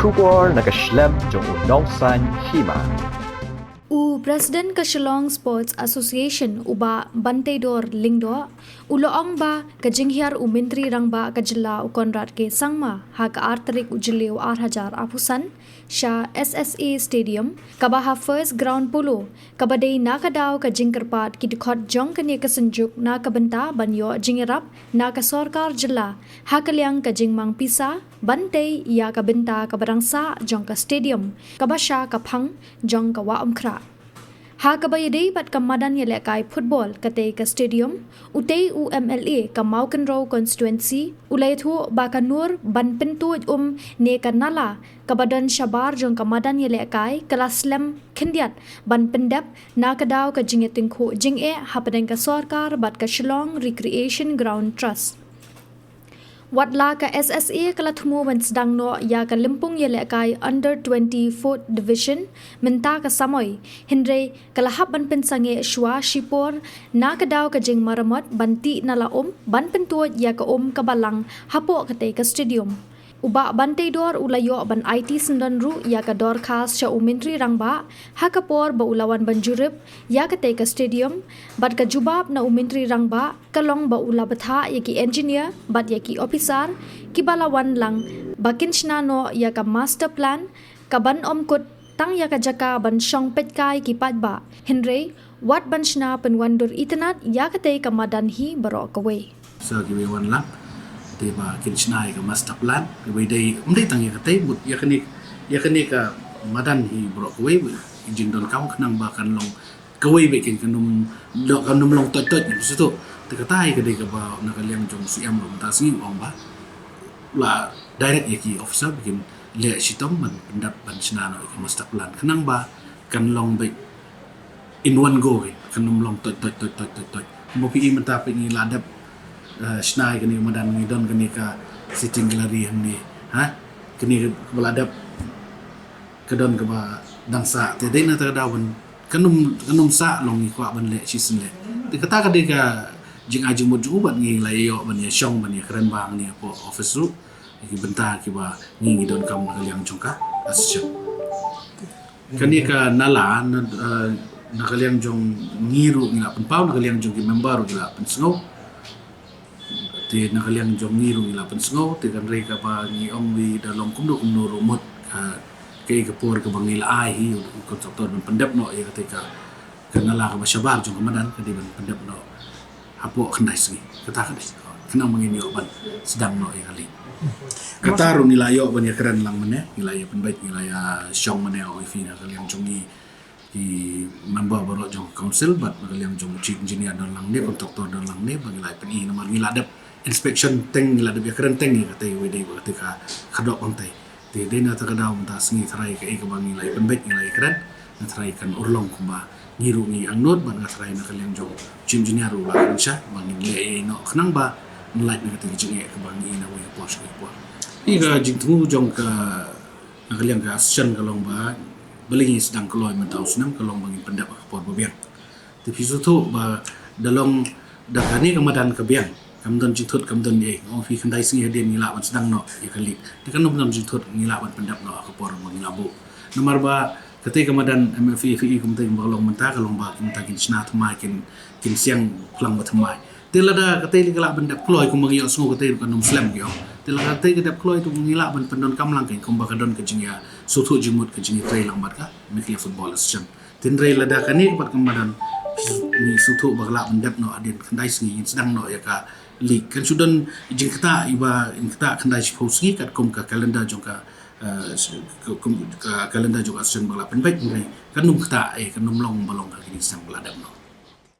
Shubor nakaslem jong unongsan hima. President Kashlong Sports Association uba Bantedor Lingdo uloong ba kajinghiar Menteri rangba kajila Konrad ke sangma hak arterik ujileu 8,000 apusan sha SSA Stadium kabaha first ground polo kabadai nakadaw kajingkerpat kidikot jong kania kesenjuk na kabenta banyo jingirap na kasorkar jila hakaliang kajingmang pisa Bantay ya kabenta kabarangsa jong ka stadium kabasha kaphang jong kawa umkra ha kabayade bat kamadan yelekai football kate ka stadium utei UMLA ka Mauken Row constituency ulai thu bakanur ban pintu ne kanala kabadan shabar jong kamadan yelekai kelas lem khendiat ban pendap nakadaw ka jingeting kho jinge hapadeng ka sarkar bat ka Shillong Recreation Ground Trust Watla ka SSA kalathmu wan sedangno ya ka Limpung yelekai under 20 foot division menta ka samoy hindre kalahap ban pensange shwa shipor na kadaw ka jing maramot banti na laom ban pentuot ya ka kabalang hapo kate ka stadium uba Bantedor ulayo ban IT sendanru ya ka dor khas cha Menteri rangba hakapor ba ulawan banjurip ya kate ka stadium bat ka jubab na Menteri rangba kalong ba ula batha ya ki engineer bat ya ki officer ki balawan lang bakin shnano ya ka master plan kaban omkut tang ya ka jaka ban shong petkai ki patba henry wat ban shna penwandur itanat ya kate ka madan hi barok away so give one lang tiba kinchnai ka master plan we day umdai tang ya kate but ya kani ka madan hi brok we jing don kaung khnang ba kan long kawai be kin kanum long tot ni situ te katai ka dei ka ba na kaliang jong siam rom ta si ong ba la direct ya ki officer bikin le sitom man pendat ban snano ka master plan khnang ba kan long be in one go kanum long tot mo pi menta pe ni ladap snai kani madan ni don kani ka sitting gallery hamni ha kani beladap kedon ke ba dangsa te dei na ta dawan kanum sa long ni kwa ban le season le te kata ka de ka jing aju muju ban ngi la yo ban ya shong ban ya keren bang ni po office ru ki benta ki ba ngi don kam ka liang jongka asya kani ka nala na kaliang jong ngiru ngila pen pau na kaliang jong ki member ngila pen snow ti na kaliang jong ngiru ngila pen snow ti kan rei ka ba ngi ong wi dalong kumdo rumot kay kapur ka bang nila ai hi kontraktor ban pendap no ya ketika kanala ka masyabar jong kamadan kadi ban pendap no hapo khandai sgi kata khandai kenang mangini ban sedang no ya kali kata ru nila yo ban ya keren lang mane nila ya penbaik nila ya syong mane o fi na kaliang jong ni di member baru jong council bat kaliang jong chief engineer don lang ne kontraktor don lang ne bang nila pen i nomor nila dap inspection teng nila dap ya keren teng ni kata we dei ketika khadok pantai ti dena ta kadaw ta sngi tharai ka ka bangi lai penbet ngi lai kran na tharai kan urlong kumba ngiru ngi angnot ban na tharai na kaliang jong chim engineer ula kan sha bangi le no khnang ba nlai na ti jinge ka bangi na we posh ke po ni ga jing tu jong ka na kaliang ka shan kalong ba belingi sedang keloi mentau senam kalong bangi pendap ka por babiang ti pisu tu ba dalong dakani kamadan ka biang kamdon jithut kamdon ye ofi khandai singi hadin ngila ban sedang no ya kali tekan nomdon jithut ngila ban pendap no ka por mo ngabu nomor ba ketika kamadan MFI kumtai balong menta kalong ba kita kin sna thmai kin siang pulang ba thmai tilada ketika ngila pendap kloi kum ngi osngo ketika kan muslim yo tilada ketika kedap kloi tu ngila ban pendon kamlang kin kum ba kadon ke jingya suthu jimut ke jingi trai lang bat ka mikli football association tinrei lada kani bat kamadan ni suthu bagla pendap no adin khandai singi sedang no ya ka league kan sudan jing kita iba kita khandai poski kat kum ka kalender jong ka kalender jong asen bala penbaik ni kan num kita kan num long balong ka kini sang bala dam no